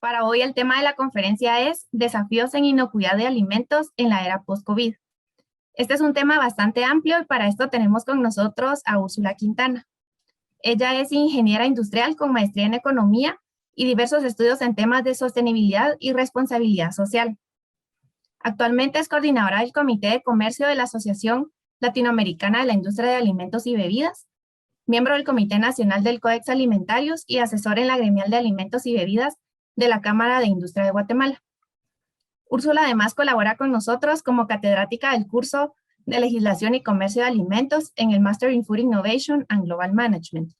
Para hoy el tema de la conferencia es Desafíos en inocuidad de alimentos en la era post-COVID. Este es un tema bastante amplio y para esto tenemos con nosotros a Úrsula Quintana. Ella es ingeniera industrial con maestría en economía y diversos estudios en temas de sostenibilidad y responsabilidad social. Actualmente es coordinadora del Comité de Comercio de la Asociación Latinoamericana de la Industria de Alimentos y Bebidas, miembro del Comité Nacional del Códex Alimentarios y asesor en la Gremial de Alimentos y Bebidas de la Cámara de Industria de Guatemala. Úrsula además colabora con nosotros como catedrática del curso de Legislación y Comercio de Alimentos en el Master in Food Innovation and Global Management.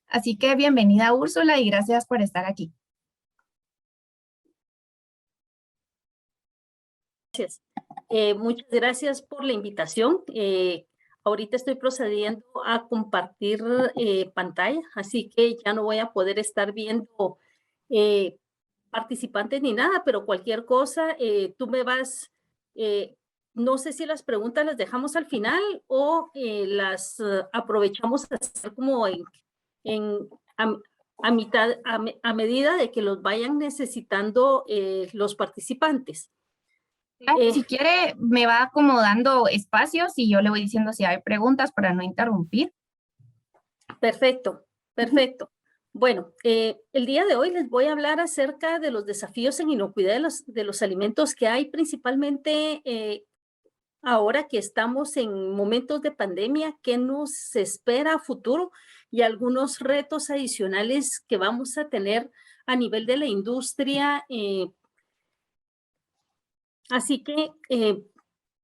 Así que bienvenida Úrsula y gracias por estar aquí. Gracias. Muchas gracias por la invitación. Ahorita estoy procediendo a compartir pantalla, así que ya no voy a poder estar viendo participantes ni nada, pero cualquier cosa, tú me vas, no sé si las preguntas las dejamos al final o las aprovechamos a hacer como a medida de que los vayan necesitando los participantes. Si quiere, me va acomodando espacios y yo le voy diciendo si hay preguntas para no interrumpir. Perfecto, perfecto. Bueno, el día de hoy les voy a hablar acerca de los desafíos en inocuidad de los alimentos que hay, principalmente ahora que estamos en momentos de pandemia, qué nos espera a futuro y algunos retos adicionales que vamos a tener a nivel de la industria. Así que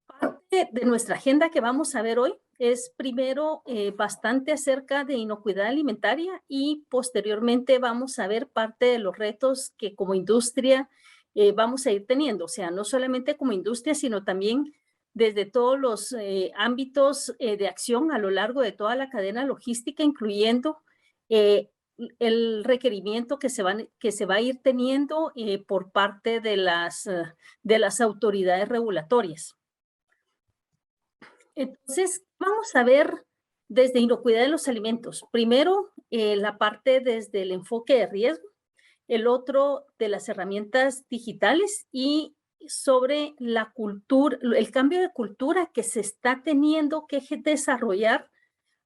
parte de nuestra agenda que vamos a ver hoy es primero bastante acerca de inocuidad alimentaria y posteriormente vamos a ver parte de los retos que como industria vamos a ir teniendo, o sea, no solamente como industria, sino también desde todos los ámbitos de acción a lo largo de toda la cadena logística, incluyendo el requerimiento que se va a ir teniendo por parte de las autoridades regulatorias. Entonces, vamos a ver desde inocuidad de los alimentos. Primero, la parte desde el enfoque de riesgo, el otro de las herramientas digitales y sobre la cultura, el cambio de cultura que se está teniendo que desarrollar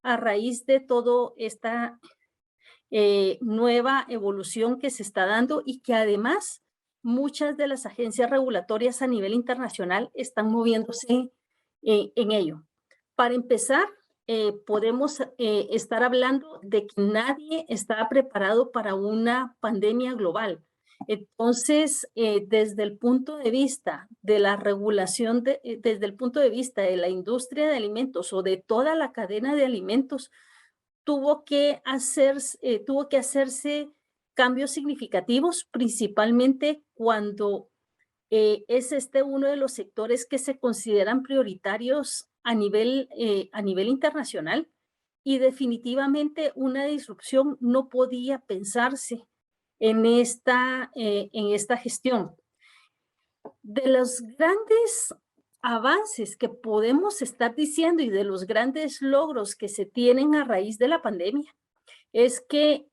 a raíz de toda esta nueva evolución que se está dando y que además muchas de las agencias regulatorias a nivel internacional están moviéndose en ello. Para empezar, podemos estar hablando de que nadie está preparado para una pandemia global. Entonces, desde el punto de vista de la regulación, desde el punto de vista de la industria de alimentos o de toda la cadena de alimentos, tuvo que hacerse cambios significativos, principalmente cuando es uno de los sectores que se consideran prioritarios a nivel internacional y definitivamente una disrupción no podía pensarse en esta gestión. De los grandes avances que podemos estar diciendo y de los grandes logros que se tienen a raíz de la pandemia es que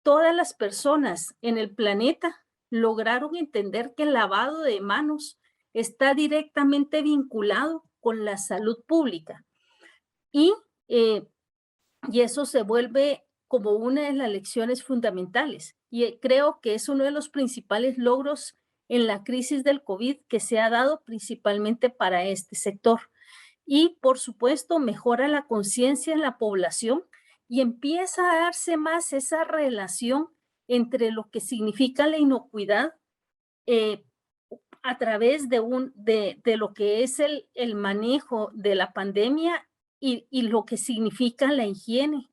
todas las personas en el planeta lograron entender que el lavado de manos está directamente vinculado con la salud pública y eso se vuelve como una de las lecciones fundamentales y creo que es uno de los principales logros en la crisis del COVID que se ha dado principalmente para este sector. Y, por supuesto, mejora la conciencia en la población y empieza a darse más esa relación entre lo que significa la inocuidad a través de lo que es el manejo de la pandemia y lo que significa la higiene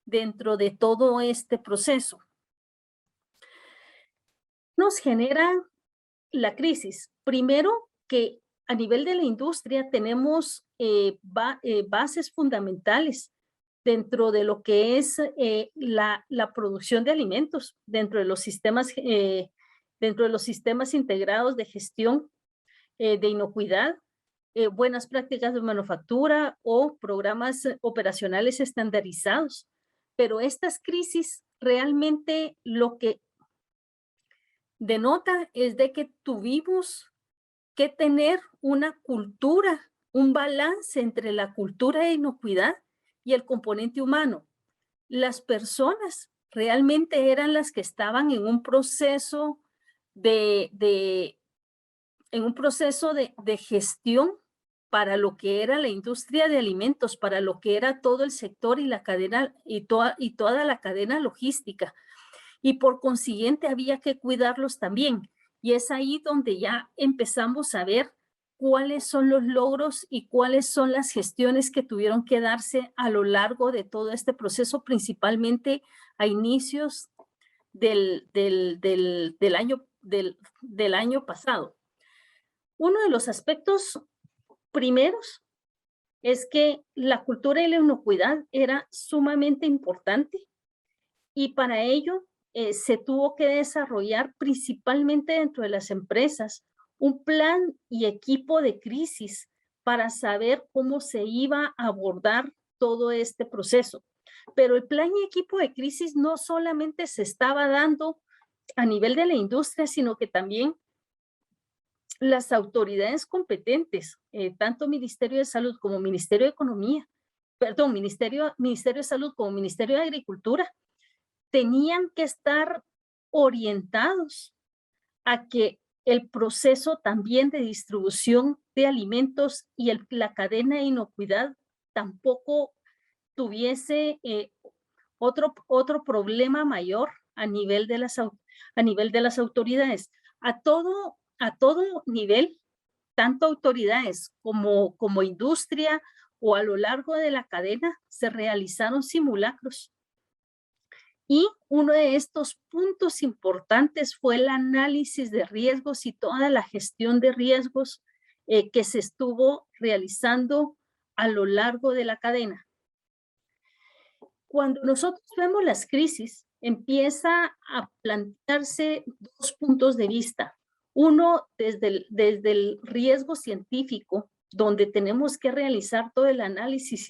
dentro de todo este proceso. Nos genera la crisis. Primero, que a nivel de la industria tenemos bases fundamentales dentro de lo que es la producción de alimentos, dentro de los sistemas integrados de gestión de inocuidad, buenas prácticas de manufactura o programas operacionales estandarizados. Pero estas crisis realmente lo que denota es de que tuvimos que tener una cultura, un balance entre la cultura de inocuidad y el componente humano. Las personas realmente eran las que estaban en un proceso de de gestión para lo que era la industria de alimentos, para lo que era todo el sector y la cadena y toda la cadena logística. Y por consiguiente había que cuidarlos también. Y es ahí donde ya empezamos a ver cuáles son los logros y cuáles son las gestiones que tuvieron que darse a lo largo de todo este proceso, principalmente a inicios del año pasado. Uno de los aspectos primeros es que la cultura y la inocuidad era sumamente importante y para ello se tuvo que desarrollar principalmente dentro de las empresas un plan y equipo de crisis para saber cómo se iba a abordar todo este proceso. Pero el plan y equipo de crisis no solamente se estaba dando a nivel de la industria, sino que también las autoridades competentes, tanto Ministerio de Salud como Ministerio de Economía, perdón, Ministerio de Salud como Ministerio de Agricultura, tenían que estar orientados a que el proceso también de distribución de alimentos y la cadena de inocuidad tampoco tuviese otro problema mayor a nivel de las autoridades. A todo nivel, tanto autoridades como industria o a lo largo de la cadena, se realizaron simulacros. Y uno de estos puntos importantes fue el análisis de riesgos y toda la gestión de riesgos que se estuvo realizando a lo largo de la cadena. Cuando nosotros vemos las crisis, empieza a plantearse dos puntos de vista. Uno, desde el riesgo científico, donde tenemos que realizar todo el análisis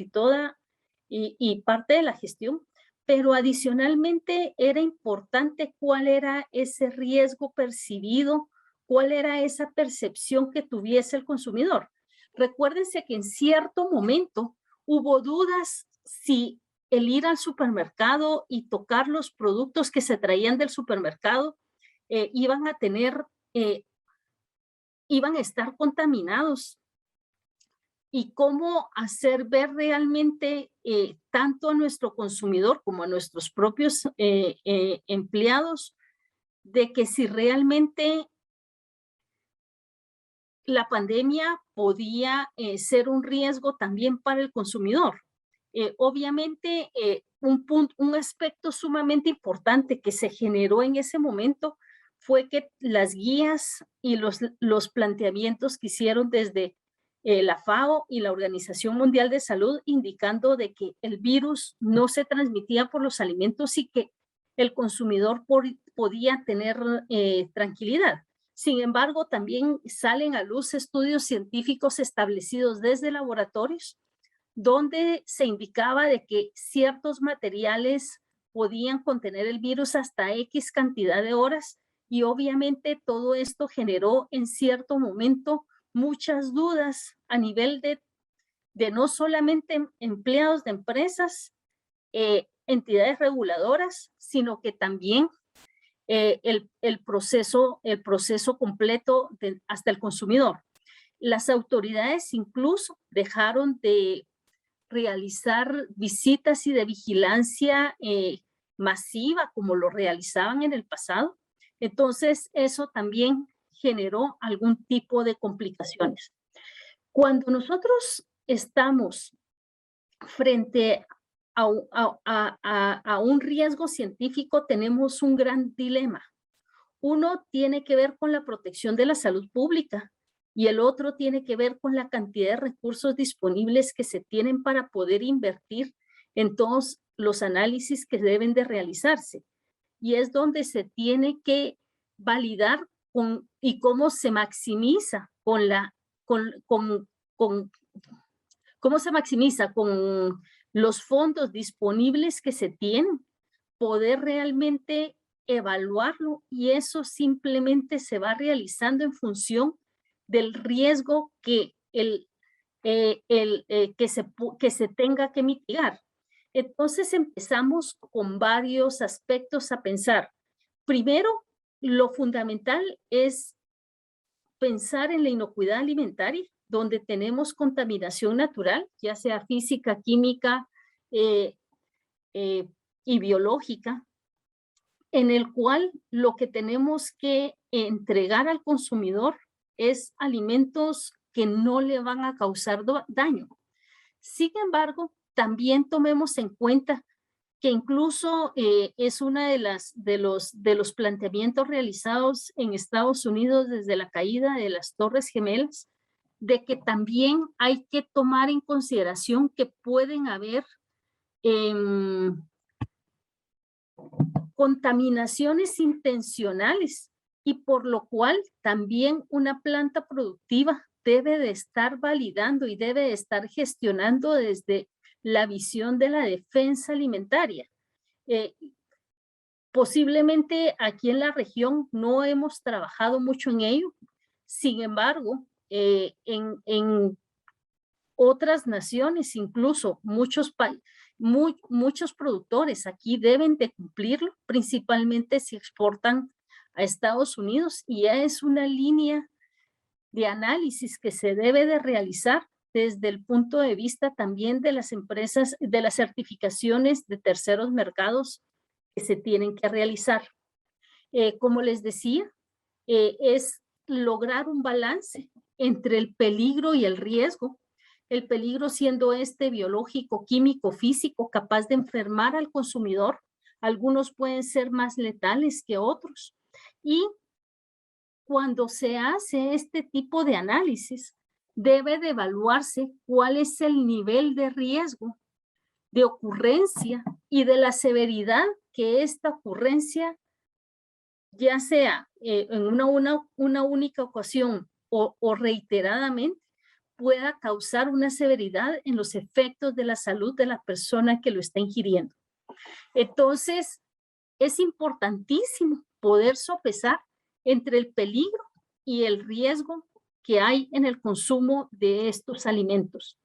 y parte de la gestión, pero adicionalmente era importante cuál era ese riesgo percibido, cuál era esa percepción que tuviese el consumidor. Recuérdense que en cierto momento hubo dudas si el ir al supermercado y tocar los productos que se traían del supermercado iban a estar contaminados y cómo hacer ver realmente tanto a nuestro consumidor como a nuestros propios empleados de que si realmente la pandemia podía ser un riesgo también para el consumidor. Obviamente, un aspecto sumamente importante que se generó en ese momento fue que las guías y los planteamientos que hicieron desde la FAO y la Organización Mundial de Salud indicando de que el virus no se transmitía por los alimentos y que el consumidor podía tener tranquilidad. Sin embargo, también salen a luz estudios científicos establecidos desde laboratorios donde se indicaba de que ciertos materiales podían contener el virus hasta X cantidad de horas y obviamente todo esto generó en cierto momento muchas dudas a nivel de no solamente empleados de empresas, entidades reguladoras, sino que también el proceso completo hasta el consumidor. Las autoridades incluso dejaron de realizar visitas y de vigilancia masiva como lo realizaban en el pasado. Entonces, eso también generó algún tipo de complicaciones. Cuando nosotros estamos frente a un riesgo científico, tenemos un gran dilema. Uno tiene que ver con la protección de la salud pública y el otro tiene que ver con la cantidad de recursos disponibles que se tienen para poder invertir en todos los análisis que deben de realizarse. Y es donde se tiene que validar y cómo se maximiza cómo se maximiza con los fondos disponibles que se tienen, poder realmente evaluarlo y eso simplemente se va realizando en función del riesgo que se tenga que mitigar. Entonces empezamos con varios aspectos a pensar. Primero, lo fundamental es pensar en la inocuidad alimentaria, donde tenemos contaminación natural, ya sea física, química y biológica, en el cual lo que tenemos que entregar al consumidor es alimentos que no le van a causar daño. Sin embargo, también tomemos en cuenta que incluso es una de los planteamientos realizados en Estados Unidos desde la caída de las Torres Gemelas, de que también hay que tomar en consideración que pueden haber contaminaciones intencionales y por lo cual también una planta productiva debe de estar validando y debe de estar gestionando desde la visión de la defensa alimentaria. Posiblemente aquí en la región no hemos trabajado mucho en ello, sin embargo, en otras naciones, incluso muchos productores aquí deben de cumplirlo, principalmente si exportan a Estados Unidos, y ya es una línea de análisis que se debe de realizar desde el punto de vista también de las empresas, de las certificaciones de terceros mercados que se tienen que realizar. Como les decía, es lograr un balance entre el peligro y el riesgo. El peligro siendo biológico, químico, físico, capaz de enfermar al consumidor. Algunos pueden ser más letales que otros. Y cuando se hace este tipo de análisis, debe de evaluarse cuál es el nivel de riesgo, de ocurrencia y de la severidad que esta ocurrencia, ya sea en una única ocasión o reiteradamente, pueda causar una severidad en los efectos de la salud de la persona que lo está ingiriendo. Entonces, es importantísimo poder sopesar entre el peligro y el riesgo que hay en el consumo de estos alimentos.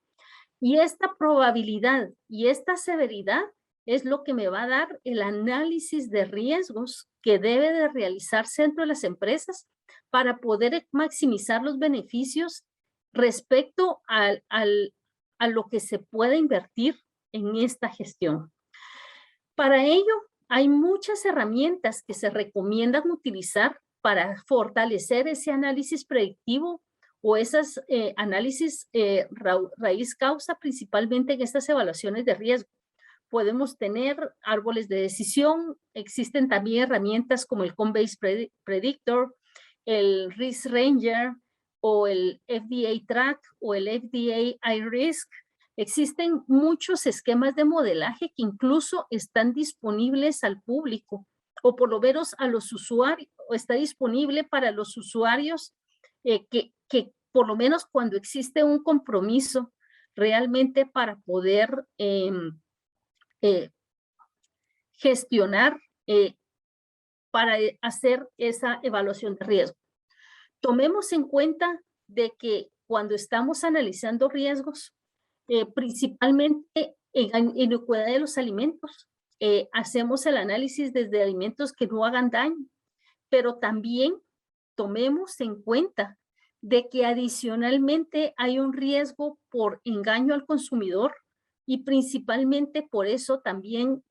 Y esta probabilidad y esta severidad es lo que me va a dar el análisis de riesgos que debe de realizarse dentro de las empresas para poder maximizar los beneficios respecto a lo que se puede invertir en esta gestión. Para ello, hay muchas herramientas que se recomiendan utilizar para fortalecer ese análisis predictivo o esos análisis raíz causa, principalmente en estas evaluaciones de riesgo. Podemos tener árboles de decisión, existen también herramientas como el Combase Predictor, el Risk Ranger o el FDA Track o el FDA iRisk. Existen muchos esquemas de modelaje que incluso están disponibles al público o por lo menos a los usuarios, o está disponible para los usuarios que por lo menos cuando existe un compromiso realmente para poder gestionar para hacer esa evaluación de riesgo. Tomemos en cuenta de que cuando estamos analizando riesgos, principalmente en inocuidad de los alimentos, hacemos el análisis desde alimentos que no hagan daño, pero también tomemos en cuenta de que adicionalmente hay un riesgo por engaño al consumidor y principalmente por eso también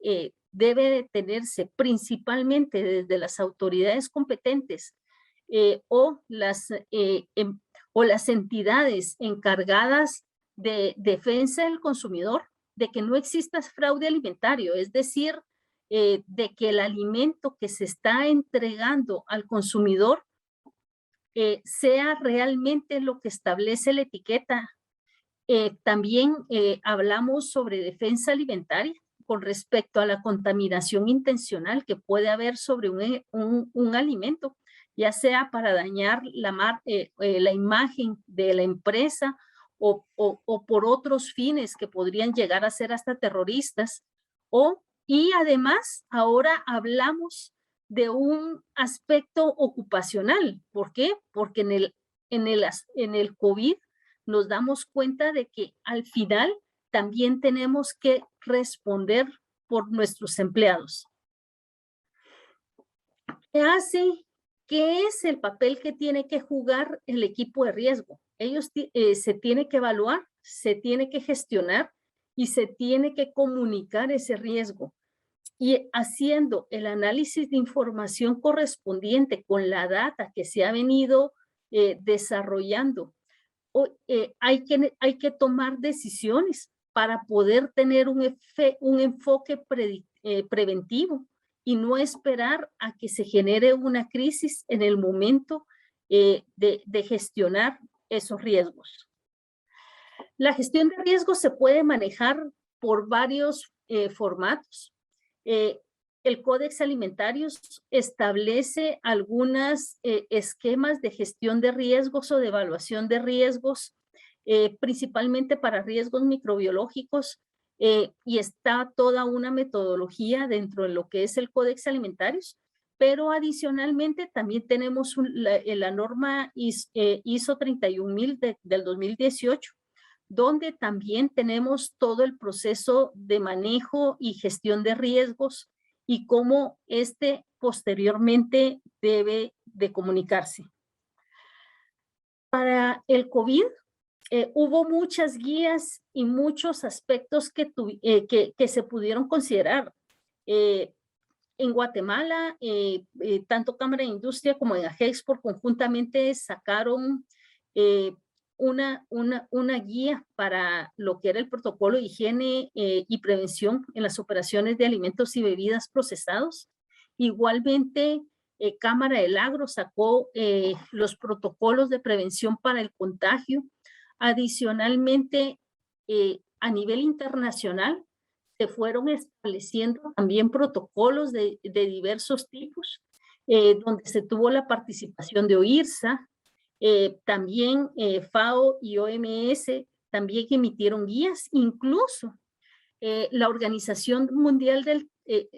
debe de tenerse principalmente desde las autoridades competentes o las entidades encargadas de defensa del consumidor, de que no exista fraude alimentario, es decir, de que el alimento que se está entregando al consumidor sea realmente lo que establece la etiqueta. También hablamos sobre defensa alimentaria con respecto a la contaminación intencional que puede haber sobre un alimento, ya sea para dañar la imagen de la empresa o por otros fines que podrían llegar a ser hasta terroristas. Y además, ahora hablamos de un aspecto ocupacional. ¿Por qué? Porque en el COVID nos damos cuenta de que al final también tenemos que responder por nuestros empleados. ¿Qué hace? ¿Qué es el papel que tiene que jugar el equipo de riesgo? Ellos se tiene que evaluar, se tiene que gestionar y se tiene que comunicar ese riesgo. Y haciendo el análisis de información correspondiente con la data que se ha venido desarrollando, hay que tomar decisiones para poder tener un enfoque preventivo y no esperar a que se genere una crisis en el momento de gestionar esos riesgos. La gestión de riesgos se puede manejar por varios formatos. El Códex Alimentarios establece algunos esquemas de gestión de riesgos o de evaluación de riesgos, principalmente para riesgos microbiológicos, y está toda una metodología dentro de lo que es el Códex Alimentarios, pero adicionalmente también tenemos la norma ISO 31000 del 2018, donde también tenemos todo el proceso de manejo y gestión de riesgos y cómo posteriormente debe de comunicarse. Para el COVID, hubo muchas guías y muchos aspectos que se pudieron considerar. En Guatemala, tanto Cámara de Industria como en AGEXPOR conjuntamente sacaron una guía para lo que era el protocolo de higiene y prevención en las operaciones de alimentos y bebidas procesados. Igualmente, Cámara del Agro sacó los protocolos de prevención para el contagio. Adicionalmente, a nivel internacional, se fueron estableciendo también protocolos de diversos tipos, donde se tuvo la participación de OIRSA, también FAO y OMS también emitieron guías, incluso la Organización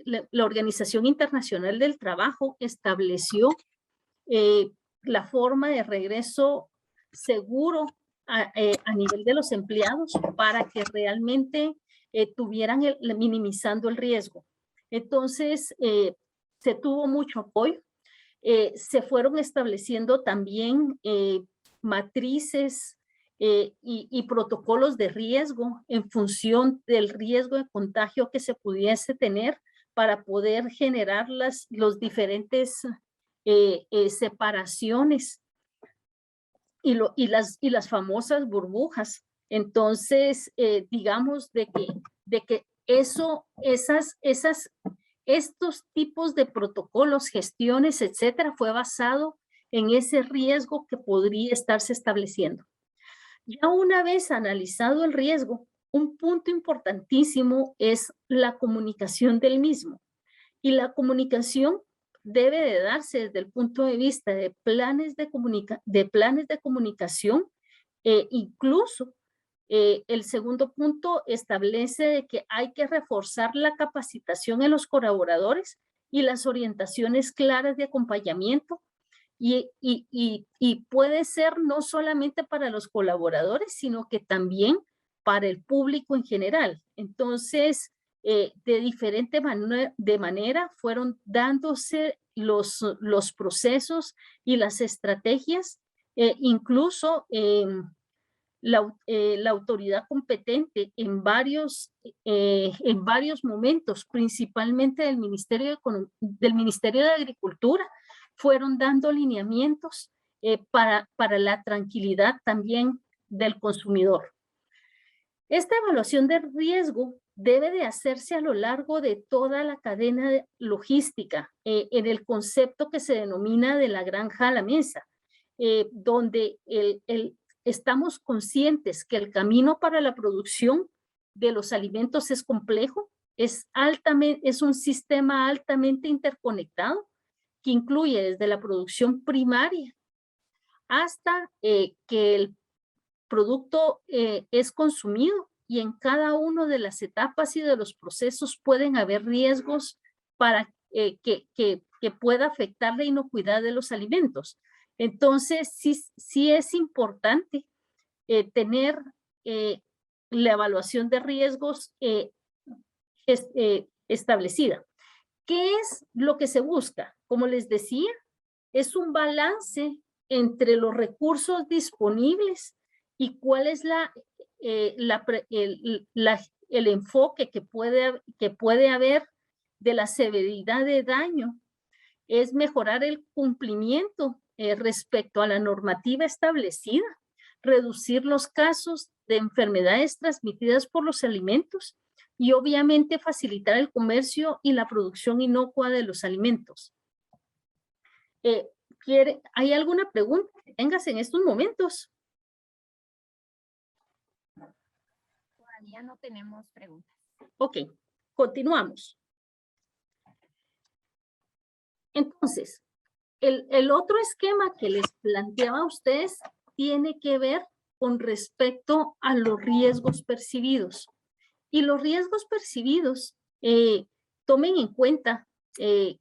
la Organización Internacional del Trabajo estableció la forma de regreso seguro a nivel de los empleados para que realmente tuvieran minimizando el riesgo. Entonces, se tuvo mucho apoyo. Se fueron estableciendo también matrices y protocolos de riesgo en función del riesgo de contagio que se pudiese tener para poder generar los diferentes separaciones y las famosas burbujas. Entonces, digamos de que estos tipos de protocolos, gestiones, etcétera, fue basado en ese riesgo que podría estarse estableciendo. Ya una vez analizado el riesgo, un punto importantísimo es la comunicación del mismo. Y la comunicación debe de darse desde el punto de vista de planes de comunicación, incluso el segundo punto establece que hay que reforzar la capacitación en los colaboradores y las orientaciones claras de acompañamiento y puede ser no solamente para los colaboradores, sino que también para el público en general. Entonces, de diferente manera fueron dándose los procesos y las estrategias, incluso la autoridad competente en varios momentos, principalmente del Ministerio de Agricultura, fueron dando lineamientos para la tranquilidad también del consumidor. Esta evaluación de riesgo debe de hacerse a lo largo de toda la cadena logística, en el concepto que se denomina de la granja a la mesa, donde estamos conscientes que el camino para la producción de los alimentos es complejo, es un sistema altamente interconectado que incluye desde la producción primaria hasta que el producto es consumido, y en cada una de las etapas y de los procesos pueden haber riesgos para que pueda afectar la inocuidad de los alimentos. Entonces, sí es importante tener la evaluación de riesgos establecida. ¿Qué es lo que se busca? Como les decía, es un balance entre los recursos disponibles y cuál es el enfoque que puede haber de la severidad de daño. Es mejorar el cumplimiento respecto a la normativa establecida, reducir los casos de enfermedades transmitidas por los alimentos y obviamente facilitar el comercio y la producción inocua de los alimentos. ¿Hay alguna pregunta que tengas en estos momentos? Todavía no tenemos preguntas. Ok, continuamos. Entonces, el otro esquema que les planteaba a ustedes tiene que ver con respecto a los riesgos percibidos. Y los riesgos percibidos, tomen en cuenta que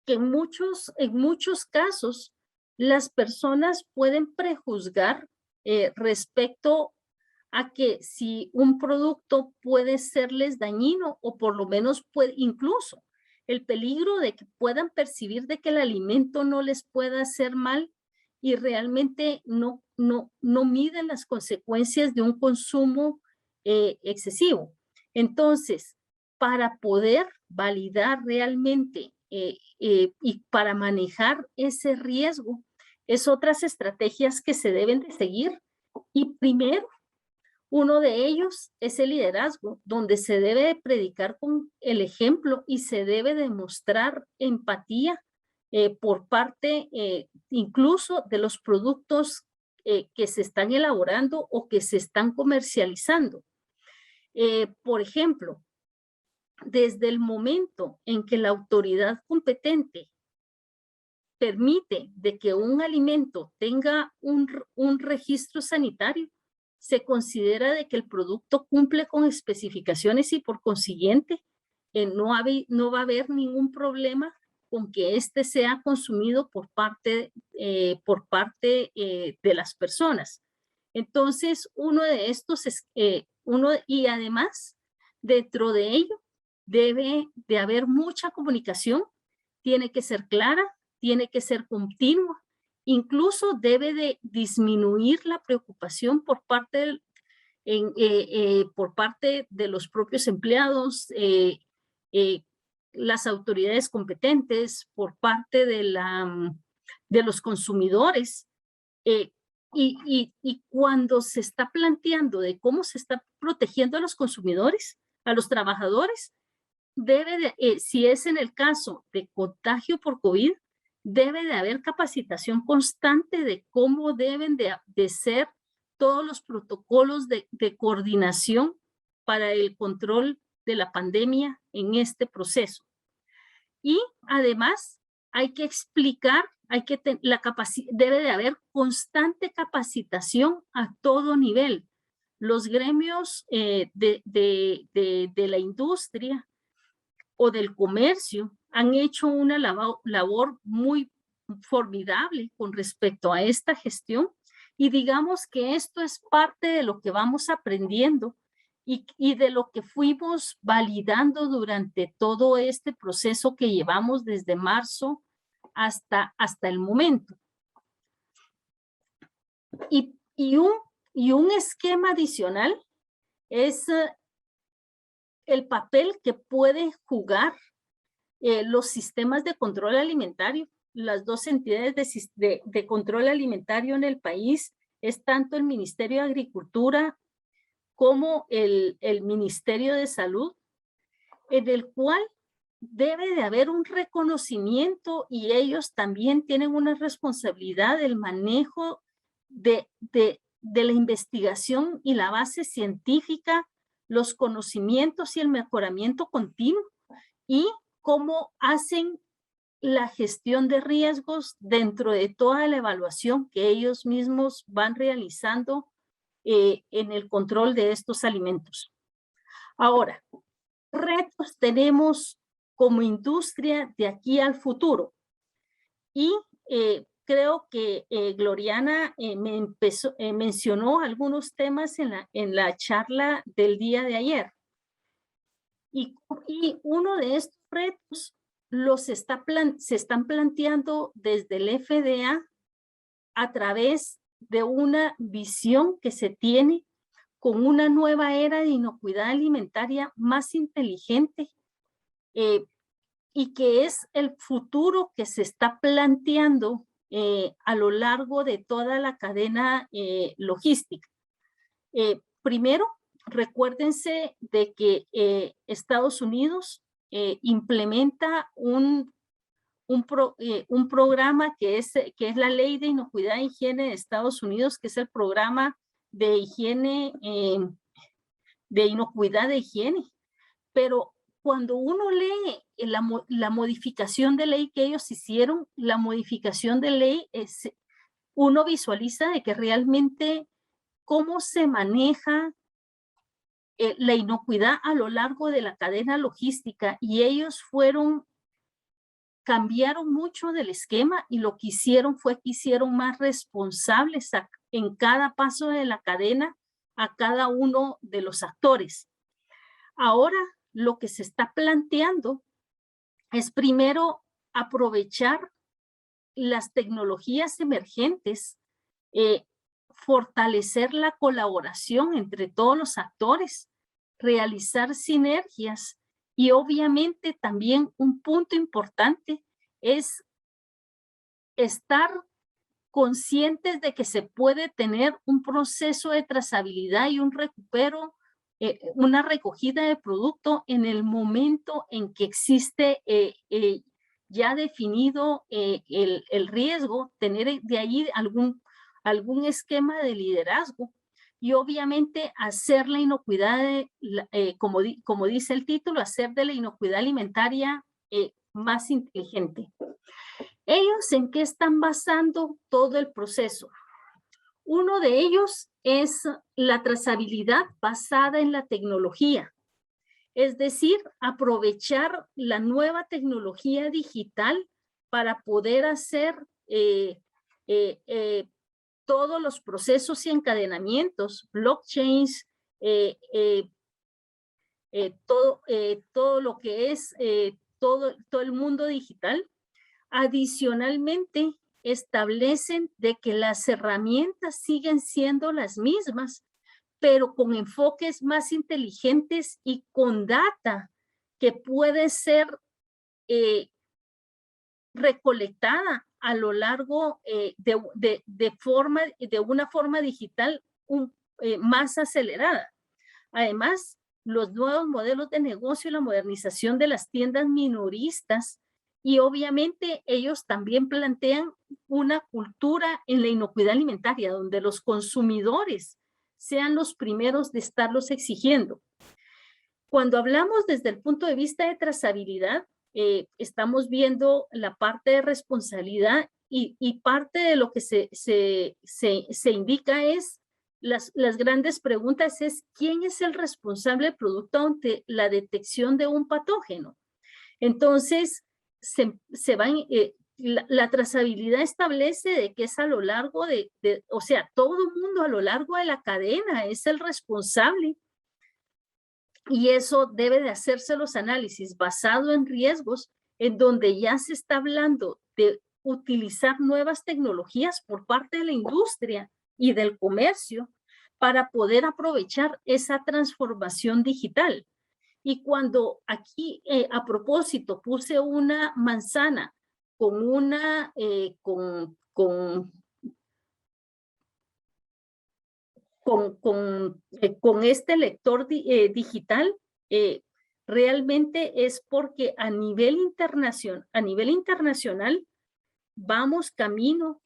en muchos casos las personas pueden prejuzgar respecto a que si un producto puede serles dañino o por lo menos incluso el peligro de que puedan percibir de que el alimento no les pueda hacer mal y realmente no miden las consecuencias de un consumo excesivo. Entonces, para poder validar realmente y para manejar ese riesgo, es otras estrategias que se deben de seguir. Y primero, uno de ellos es el liderazgo, donde se debe de predicar con el ejemplo y se debe demostrar empatía por parte incluso de los productos que se están elaborando o que se están comercializando. Por ejemplo, desde el momento en que la autoridad competente permite de que un alimento tenga un registro sanitario, se considera de que el producto cumple con especificaciones y por consiguiente no va a haber ningún problema con que éste sea consumido por parte de las personas. Entonces, uno de estos es, y además, dentro de ello, debe de haber mucha comunicación, tiene que ser clara, tiene que ser continua, incluso debe de disminuir la preocupación por parte de los propios empleados, las autoridades competentes, por parte de los consumidores. Y cuando se está planteando de cómo se está protegiendo a los consumidores, a los trabajadores, si es en el caso de contagio por COVID, debe de haber capacitación constante de cómo deben de ser todos los protocolos de coordinación para el control de la pandemia en este proceso. Y además hay que explicar, debe de haber constante capacitación a todo nivel. Los gremios de la industria o del comercio han hecho una labor muy formidable con respecto a esta gestión y digamos que esto es parte de lo que vamos aprendiendo y de lo que fuimos validando durante todo este proceso que llevamos desde marzo hasta el momento. Y un esquema adicional es el papel que pueden jugar los sistemas de control alimentario. Las dos entidades de control alimentario en el país es tanto el Ministerio de Agricultura como el Ministerio de Salud, en el cual debe de haber un reconocimiento y ellos también tienen una responsabilidad del manejo de la investigación y la base científica, los conocimientos y el mejoramiento continuo y cómo hacen la gestión de riesgos dentro de toda la evaluación que ellos mismos van realizando en el control de estos alimentos. Ahora, retos tenemos como industria de aquí al futuro. Y creo que Gloriana mencionó algunos temas en la charla del día de ayer. Y uno de estos retos se están planteando desde el FDA a través de una visión que se tiene con una nueva era de inocuidad alimentaria más inteligente, y que es el futuro que se está planteando a lo largo de toda la cadena logística. Primero, recuérdense de que Estados Unidos implementa un programa que es la Ley de Inocuidad e Higiene de Estados Unidos, que es el programa de higiene, de inocuidad de higiene. Pero cuando uno lee la modificación de ley que ellos hicieron, la modificación de ley, uno visualiza de que realmente cómo se maneja la inocuidad a lo largo de la cadena logística, y ellos cambiaron mucho del esquema, y lo que hicieron fue que hicieron más responsables en cada paso de la cadena a cada uno de los actores. Ahora lo que se está planteando es primero aprovechar las tecnologías emergentes, fortalecer la colaboración entre todos los actores, realizar sinergias, y obviamente también un punto importante es estar conscientes de que se puede tener un proceso de trazabilidad y un recupero, una recogida de producto en el momento en que existe ya definido el riesgo, tener de ahí algún esquema de liderazgo, y obviamente hacer la inocuidad, como dice el título, hacer de la inocuidad alimentaria más inteligente. ¿Ellos en qué están basando todo el proceso? Uno de ellos es la trazabilidad basada en la tecnología, es decir, aprovechar la nueva tecnología digital para poder hacer todos los procesos y encadenamientos, blockchains, todo lo que es todo el mundo digital. Adicionalmente, establecen de que las herramientas siguen siendo las mismas, pero con enfoques más inteligentes y con data que puede ser recolectada a lo largo de una forma digital más acelerada. Además, los nuevos modelos de negocio y la modernización de las tiendas minoristas, y obviamente ellos también plantean una cultura en la inocuidad alimentaria, donde los consumidores sean los primeros de estarlos exigiendo. Cuando hablamos desde el punto de vista de trazabilidad, estamos viendo la parte de responsabilidad, y parte de lo que se indica es las grandes preguntas es ¿quién es el responsable del producto ante la detección de un patógeno? Entonces, la trazabilidad establece de que es a lo largo o sea, todo el mundo a lo largo de la cadena es el responsable, y eso debe de hacerse los análisis basado en riesgos, en donde ya se está hablando de utilizar nuevas tecnologías por parte de la industria y del comercio para poder aprovechar esa transformación digital. Y cuando aquí, a propósito, puse una manzana con este lector digital, realmente es porque a nivel internacional vamos camino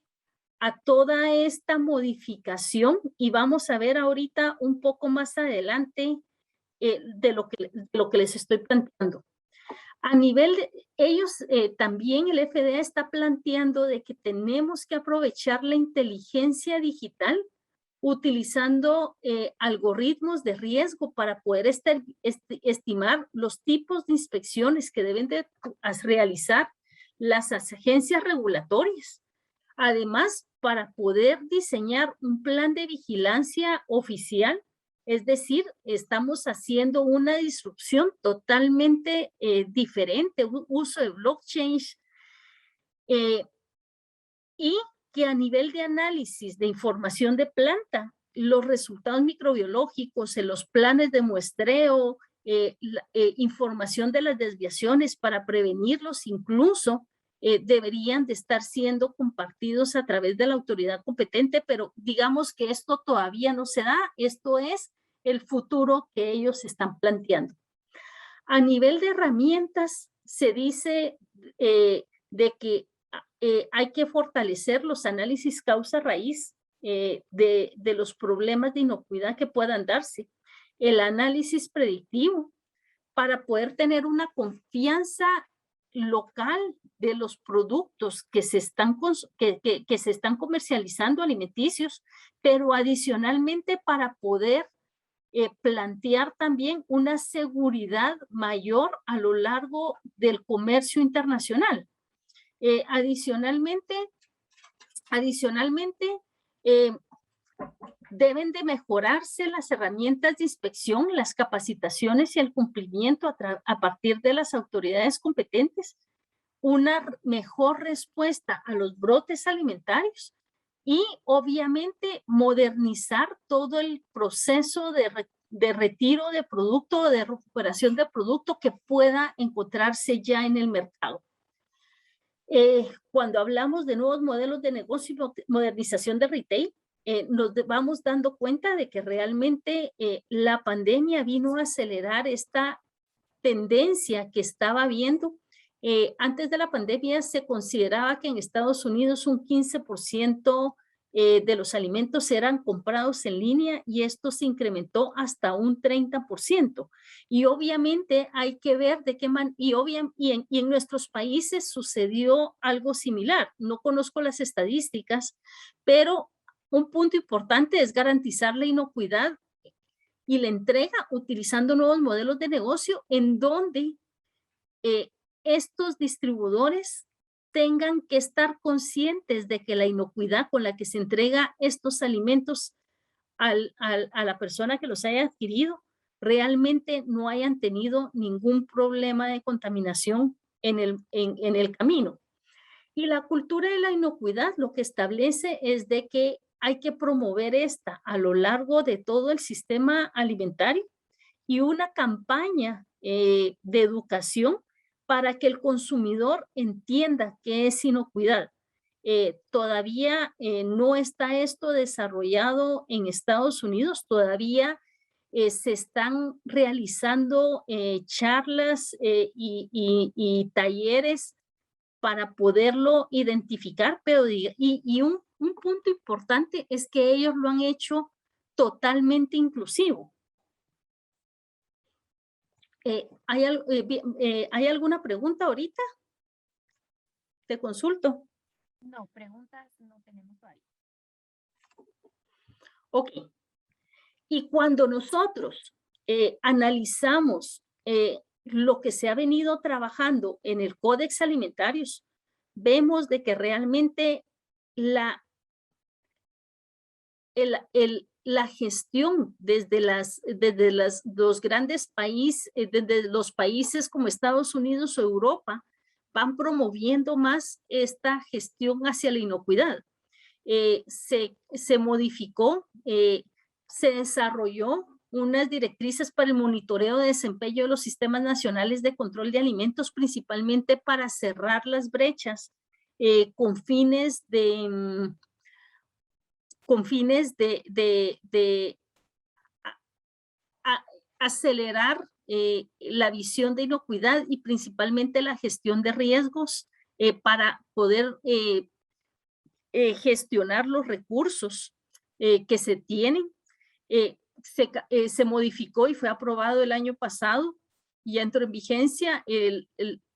a toda esta modificación, y vamos a ver ahorita un poco más adelante de lo que les estoy planteando. A nivel ellos también el FDA está planteando de que tenemos que aprovechar la inteligencia digital utilizando algoritmos de riesgo para poder estimar los tipos de inspecciones que deben de realizar las agencias regulatorias. Además, para poder diseñar un plan de vigilancia oficial, es decir, estamos haciendo una disrupción totalmente diferente, uso de blockchain, y que a nivel de análisis de información de planta, los resultados microbiológicos, en los planes de muestreo, información de las desviaciones para prevenirlos incluso, deberían de estar siendo compartidos a través de la autoridad competente, pero digamos que esto todavía no se da, esto es el futuro que ellos están planteando. A nivel de herramientas, se dice de que hay que fortalecer los análisis causa-raíz de los problemas de inocuidad que puedan darse, el análisis predictivo, para poder tener una confianza local de los productos que se están comercializando alimenticios, pero adicionalmente para poder plantear también una seguridad mayor a lo largo del comercio internacional. Adicionalmente, deben de mejorarse las herramientas de inspección, las capacitaciones y el cumplimiento a partir de las autoridades competentes, una mejor respuesta a los brotes alimentarios y obviamente modernizar todo el proceso de retiro de producto o de recuperación de producto que pueda encontrarse ya en el mercado. Cuando hablamos de nuevos modelos de negocio y modernización de retail, nos vamos dando cuenta de que realmente la pandemia vino a acelerar esta tendencia que estaba habiendo. Antes de la pandemia se consideraba que en Estados Unidos un 15% de los alimentos eran comprados en línea y esto se incrementó hasta un 30%. Y obviamente hay que ver de qué manera, y en nuestros países sucedió algo similar. No conozco las estadísticas, pero un punto importante es garantizar la inocuidad y la entrega utilizando nuevos modelos de negocio en donde estos distribuidores tengan que estar conscientes de que la inocuidad con la que se entrega estos alimentos a la persona que los haya adquirido realmente no hayan tenido ningún problema de contaminación en el camino. Y la cultura de la inocuidad lo que establece es de que hay que promover esta a lo largo de todo el sistema alimentario y una campaña de educación para que el consumidor entienda qué es inocuidad. Todavía no está esto desarrollado en Estados Unidos, todavía se están realizando charlas y talleres para poderlo identificar, pero un punto importante es que ellos lo han hecho totalmente inclusivo. ¿Hay alguna pregunta ahorita? Te consulto. No, preguntas no tenemos todavía. Ok. Y cuando nosotros analizamos lo que se ha venido trabajando en el Códex Alimentarios, vemos de que realmente la gestión desde los grandes países, desde los países como Estados Unidos o Europa, van promoviendo más esta gestión hacia la inocuidad. Se modificó, se desarrolló unas directrices para el monitoreo de desempeño de los sistemas nacionales de control de alimentos, principalmente para cerrar las brechas con fines de acelerar la visión de inocuidad y principalmente la gestión de riesgos para poder gestionar los recursos que se tienen. Se modificó y fue aprobado el año pasado y ya entró en vigencia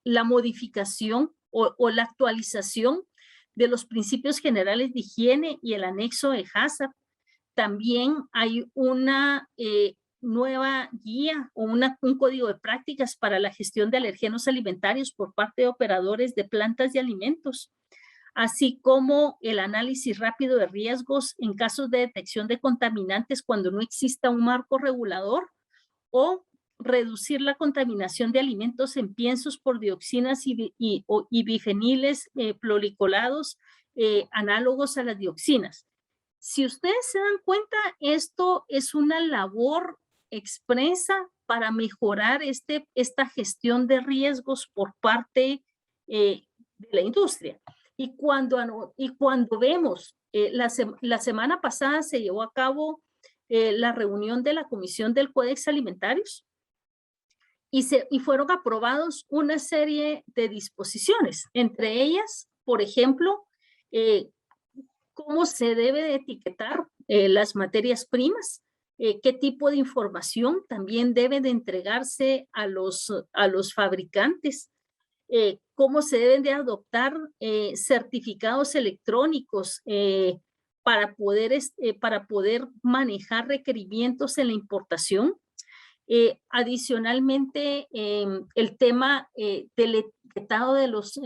la modificación o la actualización de los principios generales de higiene y el anexo de HACCP También hay una nueva guía o un código de prácticas para la gestión de alergenos alimentarios por parte de operadores de plantas y alimentos, así como el análisis rápido de riesgos en casos de detección de contaminantes cuando no exista un marco regulador, o reducir la contaminación de alimentos en piensos por dioxinas y bifeniles pluricolados análogos a las dioxinas. Si ustedes se dan cuenta, esto es una labor expresa para mejorar esta gestión de riesgos por parte de la industria. Y cuando vemos, la semana pasada se llevó a cabo la reunión de la Comisión del Códex Alimentarios y fueron aprobados una serie de disposiciones, entre ellas, por ejemplo, cómo se debe de etiquetar las materias primas, qué tipo de información también debe de entregarse a los fabricantes, cómo se deben de adoptar certificados electrónicos para poder manejar requerimientos en la importación. Adicionalmente, el tema del etiquetado de los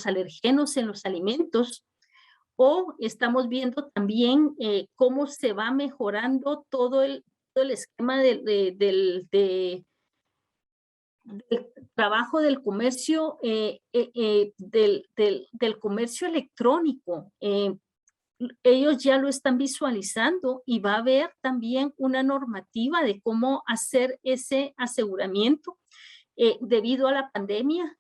alergenos en los alimentos, o estamos viendo también cómo se va mejorando todo el esquema del trabajo del comercio, del comercio electrónico. Ellos ya lo están visualizando y va a haber también una normativa de cómo hacer ese aseguramiento debido a la pandemia.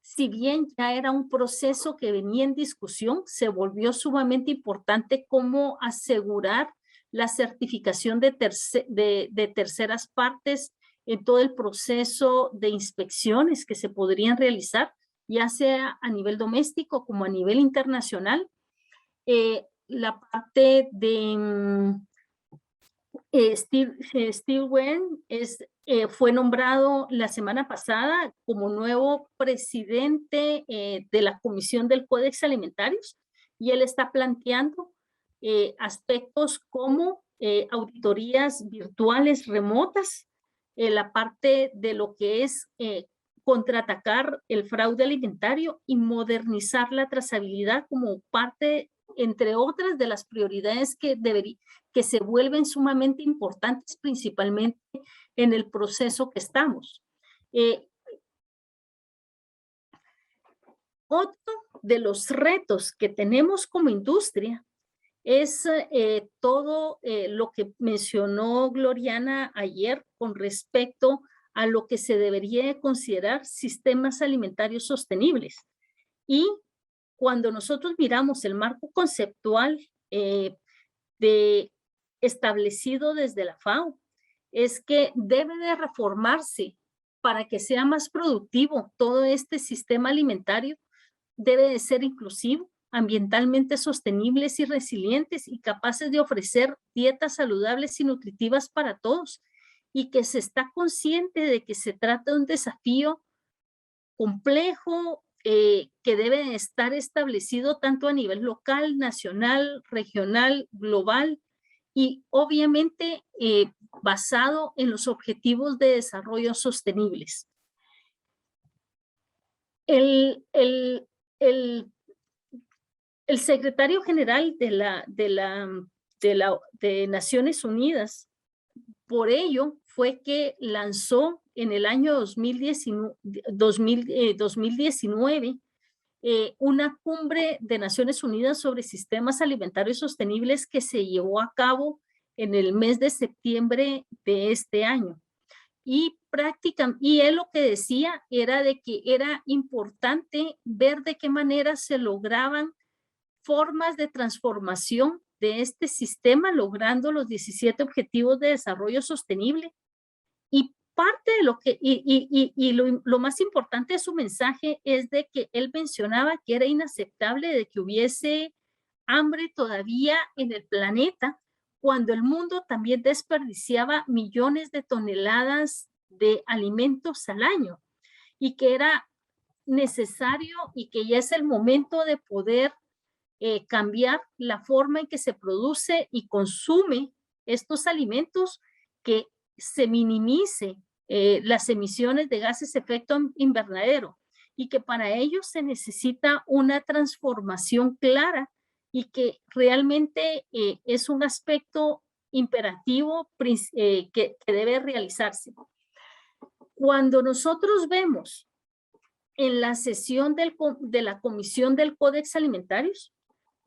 Si bien ya era un proceso que venía en discusión, se volvió sumamente importante cómo asegurar la certificación de terceras partes en todo el proceso de inspecciones que se podrían realizar, ya sea a nivel doméstico como a nivel internacional. La parte de Steve Wynn fue nombrado la semana pasada como nuevo presidente de la Comisión del Códex Alimentarios, y él está planteando aspectos como auditorías virtuales remotas, la parte de lo que es contraatacar el fraude alimentario y modernizar la trazabilidad como parte, entre otras, de las prioridades que se vuelven sumamente importantes, principalmente en el proceso que estamos. Otro de los retos que tenemos como industria es todo lo que mencionó Gloriana ayer con respecto a lo que se debería considerar sistemas alimentarios sostenibles. Y cuando nosotros miramos el marco conceptual establecido desde la FAO, es que debe de reformarse para que sea más productivo todo este sistema alimentario. Debe de ser inclusivo, ambientalmente sostenibles y resilientes, y capaces de ofrecer dietas saludables y nutritivas para todos, y que se está consciente de que se trata de un desafío complejo que debe estar establecido tanto a nivel local, nacional, regional, global, y obviamente basado en los objetivos de desarrollo sostenibles. El secretario general de Naciones Unidas, por ello, fue que lanzó en el año 2019 una cumbre de Naciones Unidas sobre sistemas alimentarios sostenibles que se llevó a cabo en el mes de septiembre de este año. Y él lo que decía era de que era importante ver de qué manera se lograban formas de transformación de este sistema, logrando los 17 Objetivos de Desarrollo Sostenible. Y parte de lo más importante de su mensaje es de que él mencionaba que era inaceptable de que hubiese hambre todavía en el planeta, cuando el mundo también desperdiciaba millones de toneladas de alimentos al año, y que era necesario y que ya es el momento de poder cambiar la forma en que se produce y consume estos alimentos, que se minimice las emisiones de gases de efecto invernadero, y que para ello se necesita una transformación clara y que realmente es un aspecto imperativo que debe realizarse. Cuando nosotros vemos en la sesión de la Comisión del Códex Alimentarios,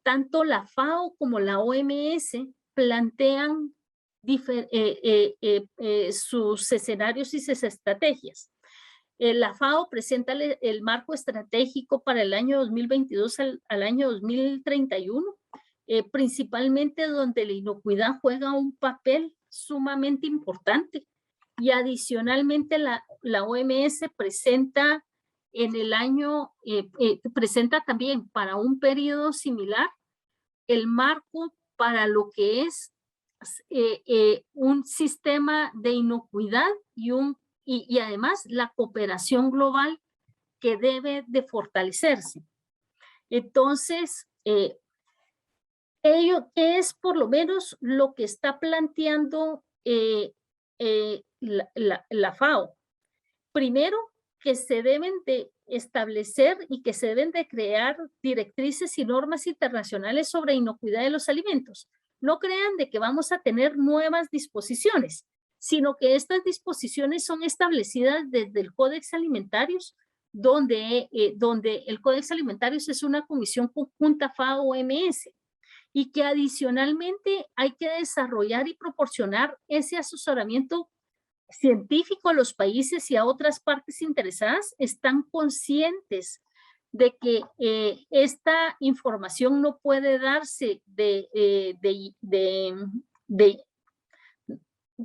tanto la FAO como la OMS plantean sus escenarios y sus estrategias. La FAO presenta el marco estratégico para el año 2022 al año 2031, principalmente donde la inocuidad juega un papel sumamente importante. Y adicionalmente la OMS presenta en el año, presenta también para un periodo similar el marco para lo que es un sistema de inocuidad y además la cooperación global que debe de fortalecerse. Entonces, ello es por lo menos lo que está planteando la FAO. Primero, que se deben de establecer y que se deben de crear directrices y normas internacionales sobre inocuidad de los alimentos. No crean de que vamos a tener nuevas disposiciones, sino que estas disposiciones son establecidas desde el Códex Alimentarios, donde el Códex Alimentarios es una comisión conjunta FAO-OMS, y que adicionalmente hay que desarrollar y proporcionar ese asesoramiento científico a los países y a otras partes interesadas. Están conscientes de que esta información no puede darse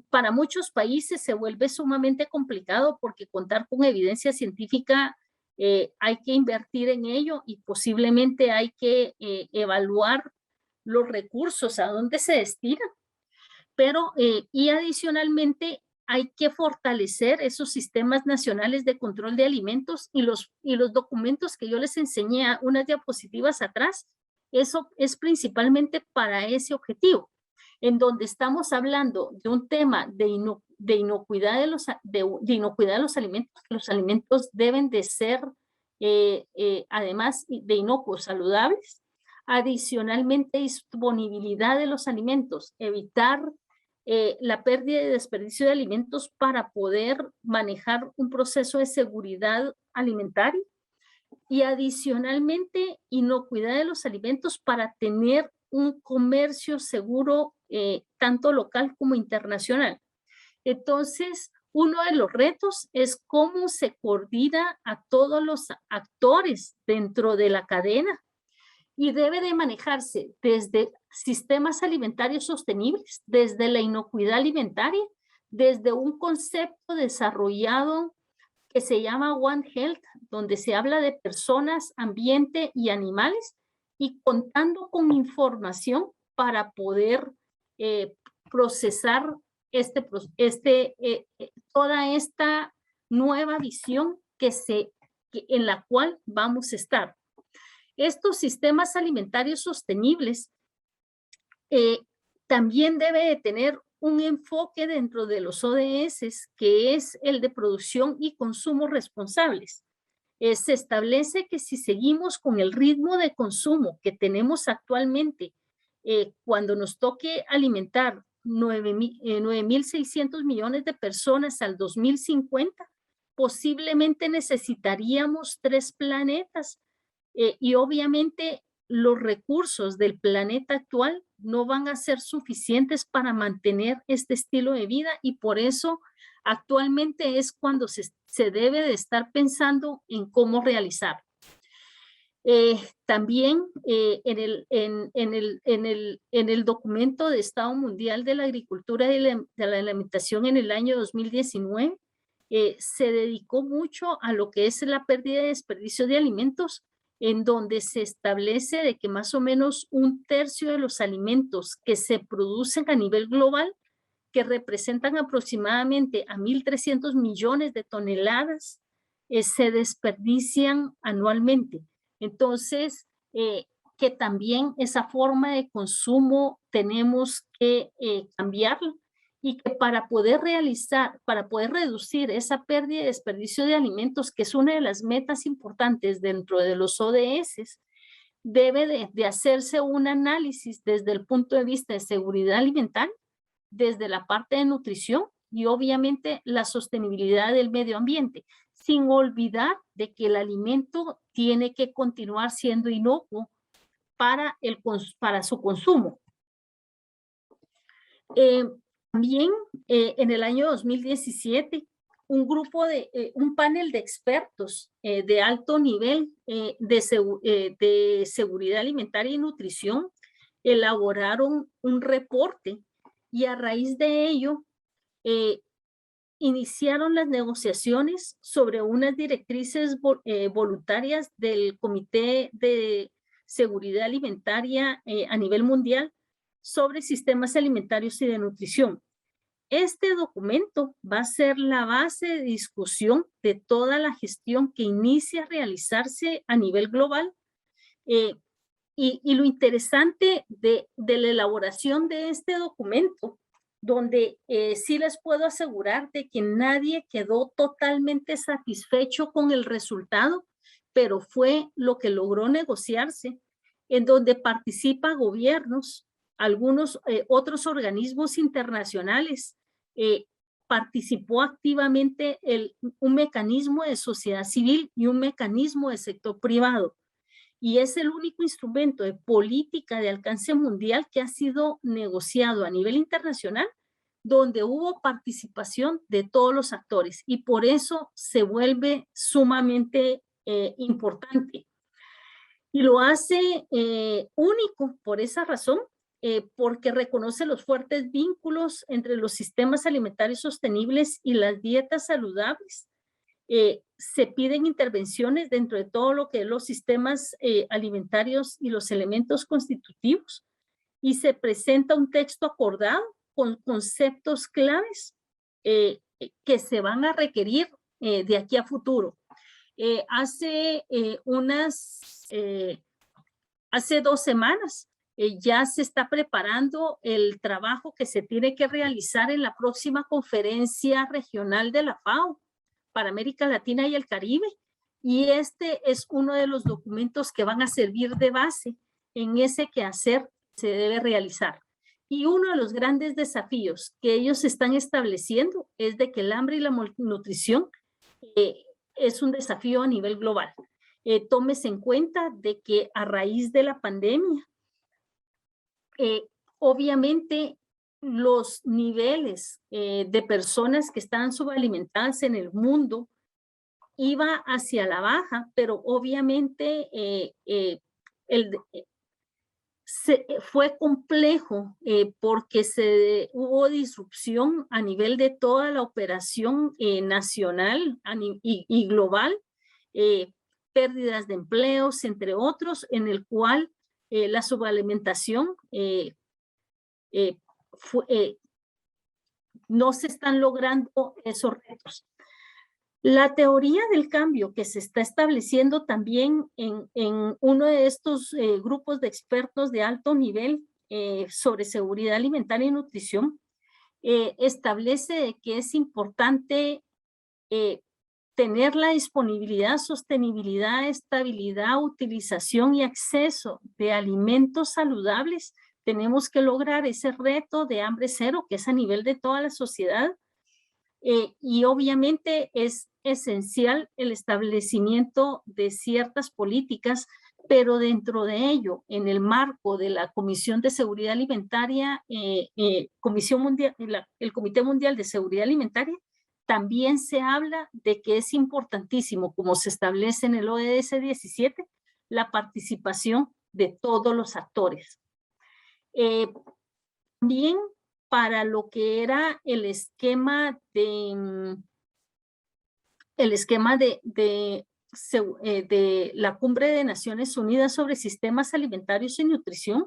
para muchos países se vuelve sumamente complicado, porque contar con evidencia científica hay que invertir en ello, y posiblemente hay que evaluar los recursos, a dónde se destinan. Pero, y adicionalmente, hay que fortalecer esos sistemas nacionales de control de alimentos, y los documentos que yo les enseñé unas diapositivas atrás, eso es principalmente para ese objetivo, en donde estamos hablando de un tema de inocuidad de los alimentos. Los alimentos deben de ser, además de inocuos, saludables. Adicionalmente, disponibilidad de los alimentos, evitar la pérdida y desperdicio de alimentos para poder manejar un proceso de seguridad alimentaria, y adicionalmente inocuidad de los alimentos para tener un comercio seguro, tanto local como internacional. Entonces, uno de los retos es cómo se coordina a todos los actores dentro de la cadena, y debe de manejarse desde sistemas alimentarios sostenibles, desde la inocuidad alimentaria, desde un concepto desarrollado que se llama One Health, donde se habla de personas, ambiente y animales, y contando con información para poder procesar toda esta nueva visión en la cual vamos a estar. Estos sistemas alimentarios sostenibles también debe de tener un enfoque dentro de los ODS, que es el de producción y consumo responsables. Se establece que si seguimos con el ritmo de consumo que tenemos actualmente, cuando nos toque alimentar 9.600 millones de personas al 2050, posiblemente necesitaríamos 3 planetas. Y obviamente los recursos del planeta actual no van a ser suficientes para mantener este estilo de vida, y por eso actualmente es cuando se debe de estar pensando en cómo realizar. También en el documento de Estado Mundial de la Agricultura y de la Alimentación en el año 2019, se dedicó mucho a lo que es la pérdida y desperdicio de alimentos, en donde se establece de que más o menos 1/3 de los alimentos que se producen a nivel global, que representan aproximadamente a 1.300 millones de toneladas, se desperdician anualmente. Entonces, que también esa forma de consumo tenemos que cambiarla y que para poder reducir esa pérdida y desperdicio de alimentos, que es una de las metas importantes dentro de los ODS, debe de hacerse un análisis desde el punto de vista de seguridad alimentaria, desde la parte de nutrición y obviamente la sostenibilidad del medio ambiente, sin olvidar de que el alimento tiene que continuar siendo inocuo para su consumo. También en el año 2017, un panel de expertos de alto nivel de seguridad alimentaria y nutrición elaboraron un reporte y a raíz de ello iniciaron las negociaciones sobre unas directrices voluntarias del Comité de Seguridad Alimentaria a nivel mundial sobre sistemas alimentarios y de nutrición. Este documento va a ser la base de discusión de toda la gestión que inicia a realizarse a nivel global. Y lo interesante de la elaboración de este documento, donde sí les puedo asegurar de que nadie quedó totalmente satisfecho con el resultado, pero fue lo que logró negociarse, en donde participan gobiernos, algunos otros organismos internacionales, participó activamente un mecanismo de sociedad civil y un mecanismo de sector privado. Y es el único instrumento de política de alcance mundial que ha sido negociado a nivel internacional, donde hubo participación de todos los actores y por eso se vuelve sumamente importante. Y lo hace único por esa razón, porque reconoce los fuertes vínculos entre los sistemas alimentarios sostenibles y las dietas saludables. Se piden intervenciones dentro de todo lo que es los sistemas alimentarios y los elementos constitutivos y se presenta un texto acordado con conceptos claves que se van a requerir de aquí a futuro. Hace 2 semanas ya se está preparando el trabajo que se tiene que realizar en la próxima conferencia regional de la FAO para América Latina y el Caribe. Y este es uno de los documentos que van a servir de base en ese quehacer que se debe realizar. Y uno de los grandes desafíos que ellos están estableciendo es de que el hambre y la malnutrición es un desafío a nivel global. Tómese en cuenta de que a raíz de la pandemia, obviamente los niveles de personas que están subalimentadas en el mundo iba hacia la baja, pero obviamente fue complejo porque hubo disrupción a nivel de toda la operación nacional y global, pérdidas de empleos, entre otros, en el cual la subalimentación no se están logrando esos retos. La teoría del cambio que se está estableciendo también en uno de estos grupos de expertos de alto nivel sobre seguridad alimentaria y nutrición establece que es importante tener la disponibilidad, sostenibilidad, estabilidad, utilización y acceso de alimentos saludables. Tenemos que lograr ese reto de hambre cero, que es a nivel de toda la sociedad. Y obviamente es esencial el establecimiento de ciertas políticas, pero dentro de ello, en el marco de la Comisión de Seguridad Alimentaria, el Comité Mundial de Seguridad Alimentaria, también se habla de que es importantísimo, como se establece en el ODS 17, la participación de todos los actores. También para lo que era el esquema de la Cumbre de Naciones Unidas sobre Sistemas Alimentarios y Nutrición,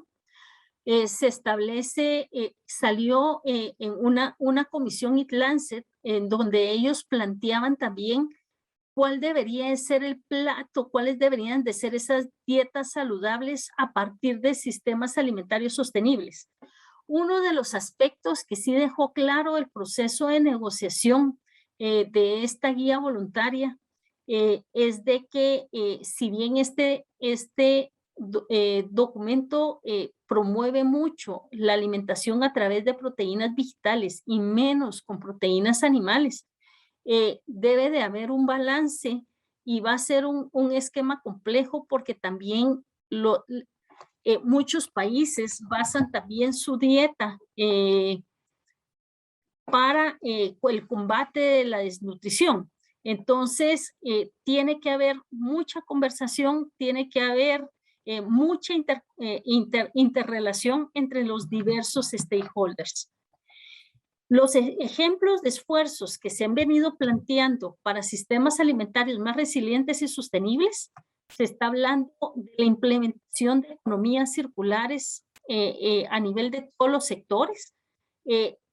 se establece, salió en una comisión Eat Lancet, en donde ellos planteaban también cuál debería de ser el plato, cuáles deberían de ser esas dietas saludables a partir de sistemas alimentarios sostenibles. Uno de los aspectos que sí dejó claro el proceso de negociación de esta guía voluntaria es de que si bien este documento promueve mucho la alimentación a través de proteínas vegetales y menos con proteínas animales, debe de haber un balance y va a ser un esquema complejo porque también muchos países basan también su dieta para el combate de la desnutrición. Entonces, tiene que haber mucha conversación, tiene que haber mucha interrelación entre los diversos stakeholders. Los ejemplos de esfuerzos que se han venido planteando para sistemas alimentarios más resilientes y sostenibles, se está hablando de la implementación de economías circulares a nivel de todos los sectores.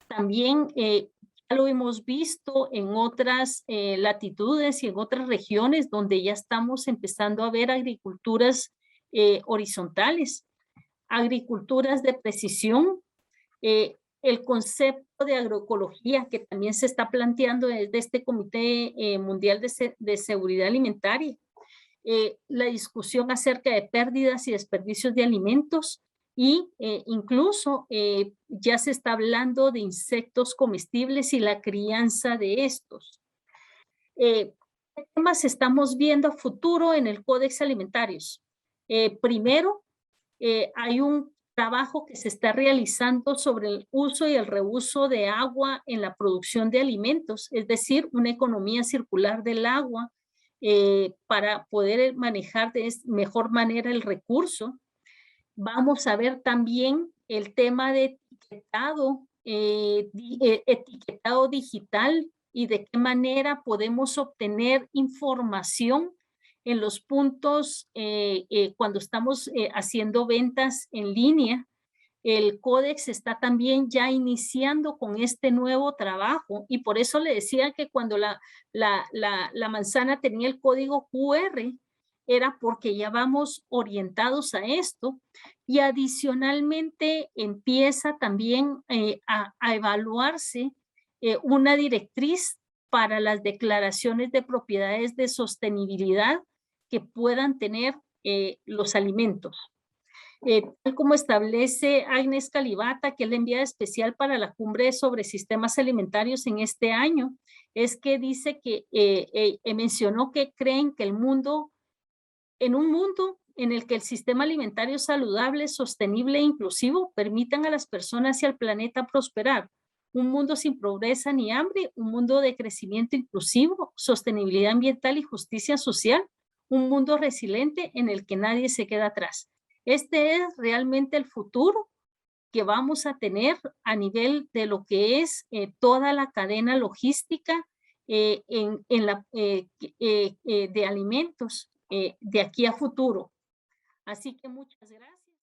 También ya lo hemos visto en otras latitudes y en otras regiones donde ya estamos empezando a ver agriculturas horizontales, agriculturas de precisión, el concepto de agroecología que también se está planteando desde este Comité Mundial de Seguridad Alimentaria, la discusión acerca de pérdidas y desperdicios de alimentos y incluso ya se está hablando de insectos comestibles y la crianza de estos. ¿Qué temas estamos viendo a futuro en el Códex Alimentarios? Primero, hay un trabajo que se está realizando sobre el uso y el reuso de agua en la producción de alimentos, es decir, una economía circular del agua para poder manejar de mejor manera el recurso. Vamos a ver también el tema de etiquetado digital y de qué manera podemos obtener información en los puntos cuando estamos haciendo ventas en línea. El Códex está también ya iniciando con este nuevo trabajo y por eso le decía que cuando la manzana tenía el código QR era porque ya vamos orientados a esto y adicionalmente empieza también a evaluarse una directriz para las declaraciones de propiedades de sostenibilidad que puedan tener los alimentos. Tal como establece Agnes Calibata, que es la enviada especial para la cumbre sobre sistemas alimentarios en este año, es que dice que mencionó que creen que en un mundo en el que el sistema alimentario saludable, sostenible e inclusivo permitan a las personas y al planeta prosperar. Un mundo sin pobreza ni hambre, un mundo de crecimiento inclusivo, sostenibilidad ambiental y justicia social, un mundo resiliente en el que nadie se queda atrás. Este es realmente el futuro que vamos a tener a nivel de lo que es toda la cadena logística de alimentos de aquí a futuro. Así que muchas gracias.